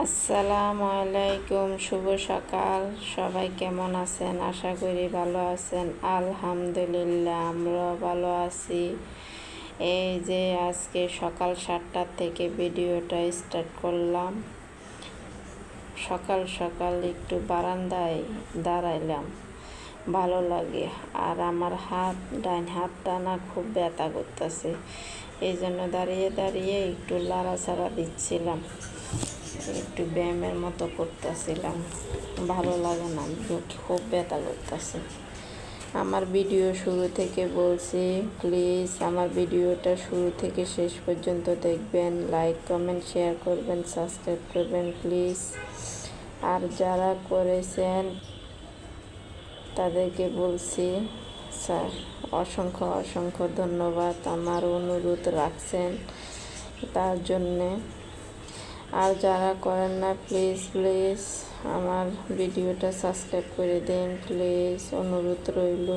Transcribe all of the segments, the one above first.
আসসালামু আলাইকুম, শুভ সকাল। সবাই কেমন আছেন? আশা করি ভালো আছেন। আলহামদুলিল্লাহ, আমরাও ভালো আছি। এই যে আজকে সকাল 7টার থেকে ভিডিওটা স্টার্ট করলাম। সকাল সকাল একটু বারান্দায় দাঁড়াইলাম, ভালো লাগে। আর আমার ডাইন হাতটা না খুব ব্যথা করতেছে, এই জন্য দাঁড়িয়ে দাঁড়িয়ে একটু লাড়াচাড়া দিচ্ছিলাম, একটু ব্যায়ামের মতো করতেছিলাম। ভালো লাগে না, খুব ব্যথা করতেছে। আমার ভিডিও শুরু থেকে বলছি, প্লিজ আমার ভিডিওটা শুরু থেকে শেষ পর্যন্ত দেখবেন, লাইক কমেন্ট শেয়ার করবেন, সাবস্ক্রাইব করবেন প্লিজ। আর যারা করেছেন তাদেরকে বলছি স্যার, অসংখ্য অসংখ্য ধন্যবাদ। আমার অনুরোধ রাখছেন তার জন্যে। আর যারা করেন না, প্লিজ প্লিজ আমার ভিডিওটা সাবস্ক্রাইব করে দিন প্লিজ, অনুরোধ রইল।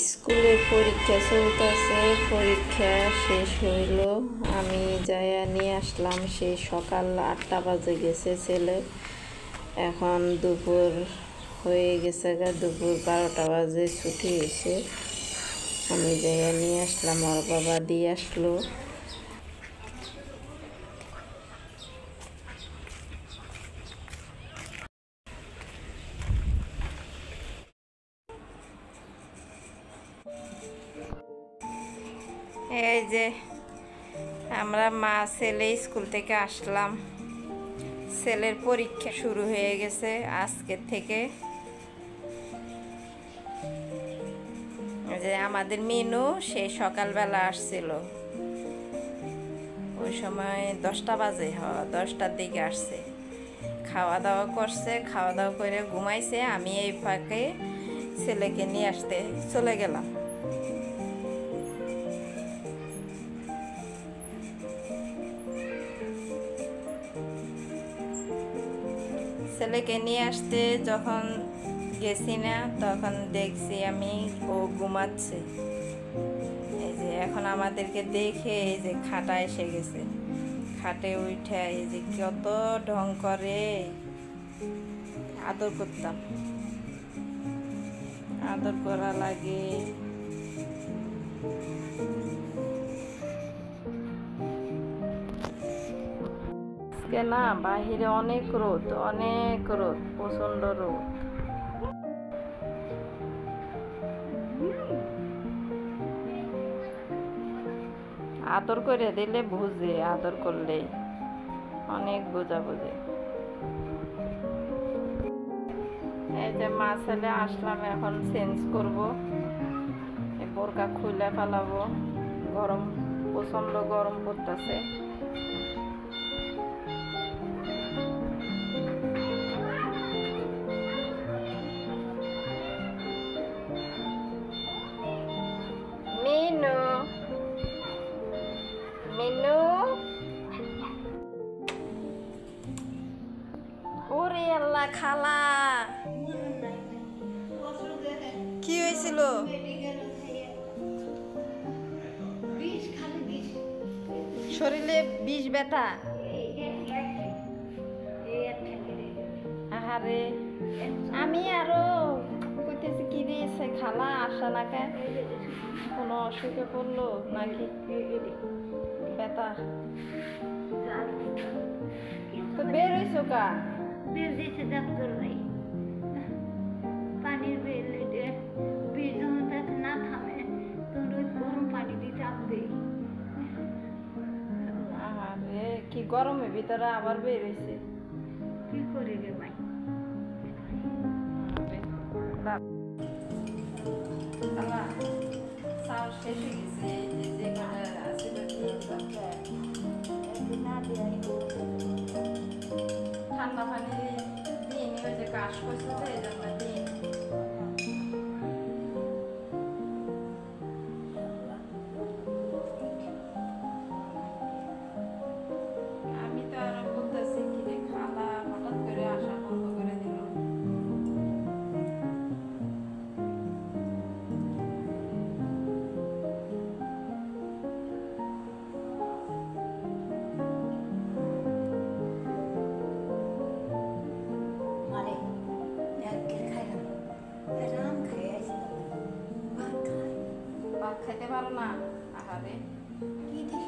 স্কুলের পরীক্ষা চলতেছে, পরীক্ষা শেষ হইল। আমি যাইয়া নিয়ে আসলাম, সেই সকাল 8টা বাজে গেছে ছেলে। এখন দুপুর হয়ে গেছে, দুপুর 12টা বাজে ছুটি হয়েছে। আমি যাইয়া নিয়ে আসলাম, ওর বাবা দিয়ে আসলো। এই যে আমরা মা ছেলে স্কুল থেকে আসলাম। ছেলের পরীক্ষা শুরু হয়ে গেছে আজকের থেকে। যে আমাদের মিনু সে সকালবেলা আসছিল, ওই সময় 10টা বাজে, 10টার দিকে আসছে। খাওয়া দাওয়া করছে, খাওয়া দাওয়া করে ঘুমাইছে। আমি এই ফাঁকে ছেলেকে নিয়ে আসতে চলে গেলাম। ছেলেকে নিয়ে আসতে যখন গেছি না, তখন দেখছি আমি ও ঘুমাচ্ছে। এই যে এখন আমাদেরকে দেখে এই যে খাটা এসে গেছে, খাটে উঠে এই যে কত ঢং করে। আদর করতাম, আদর করা লাগে। না, বাহিরে অনেক রোদ, অনেক রোদ, প্রচন্ড রোদ। আদর করে দিলে বুঝে, আদর করলে অনেক বোঝা বুঝে। এই যে মা ছেলে আসলাম, এখন চেঞ্জ করব, বোরকা খুলে ফেলাবো। গরম, প্রচন্ড গরম পড়তেছে। মিনু, মিনু, ওরে আল্লাহ, খালা কি হয়েছিল? শরীরে বিষ ব্যথা? আহারে, আমি আরো কইতেছি কি দিয়েছে খালা, আসা না কে, কোনো অসুখে পড়লো নাকি ব্যথা? তো বের হয়েছো কা? বের দিয়েছে ডাক্তার ভাই, পানির বের বীজ না থামে তোর ওই গরম পানি দিয়ে চাপ দেই। আরে কি গরমের ভিতরে আবার বের হয়েছে? কি করে রে ভাই? চাল শেষ হয়ে গেছে, যে কটা আছিল ঠান্ডা পানি দিন, ওই যে কাশ করছে তো এই জন্য দিন। আমি তো আরো বলতেছি কি রে খালা, না আহারে কি দিস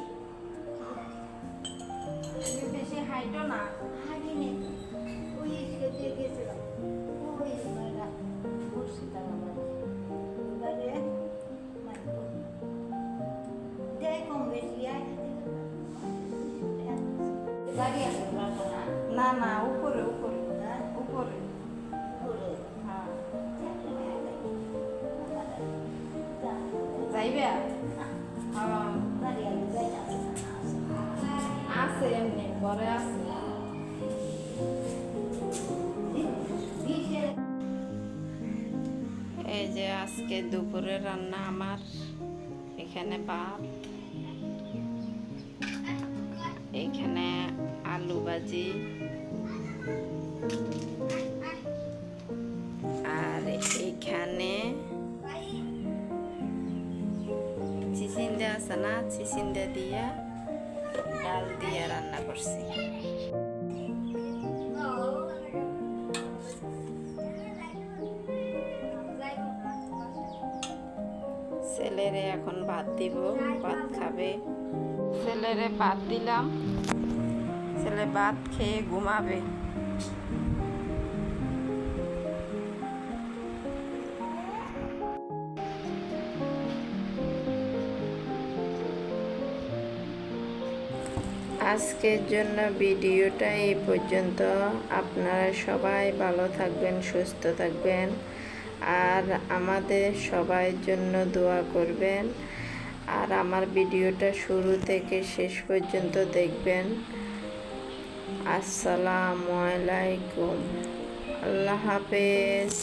তুমি বেশি হাইটো না। হাঁটি নেই তো ওই সেদিকে গেছিলাম ওই মেয়েরা বসছি তার আমার এবারে দেয় কম বেশি গাড়ি আছে না না উপরে উপরে উপরে। হ্যাঁ যাইবে আছে এমনি ঘরে আছে। এই যে আজকে দুপুরে রান্না আমার, এখানে ভাত, এখানে আলু ভাজি, আর এখানে চিচিন্দা আছে না, চিচিন্দা দিয়ে ডাল দিয়ে রান্না করছি। ছেলেরে এখন ভাত দিব, ভাত খাবে। ছেলেরে ভাত দিলাম, ছেলে ভাত খেয়ে ঘুমাবে। আজকের জন্য ভিডিওটা এই পর্যন্ত। আপনারা সবাই ভালো থাকবেন, সুস্থ থাকবেন, আর আমাদের সবার জন্য দোয়া করবেন। আর আমার ভিডিওটা শুরু থেকে শেষ পর্যন্ত দেখবেন। আসসালামু আলাইকুম, আল্লাহ হাফেজ।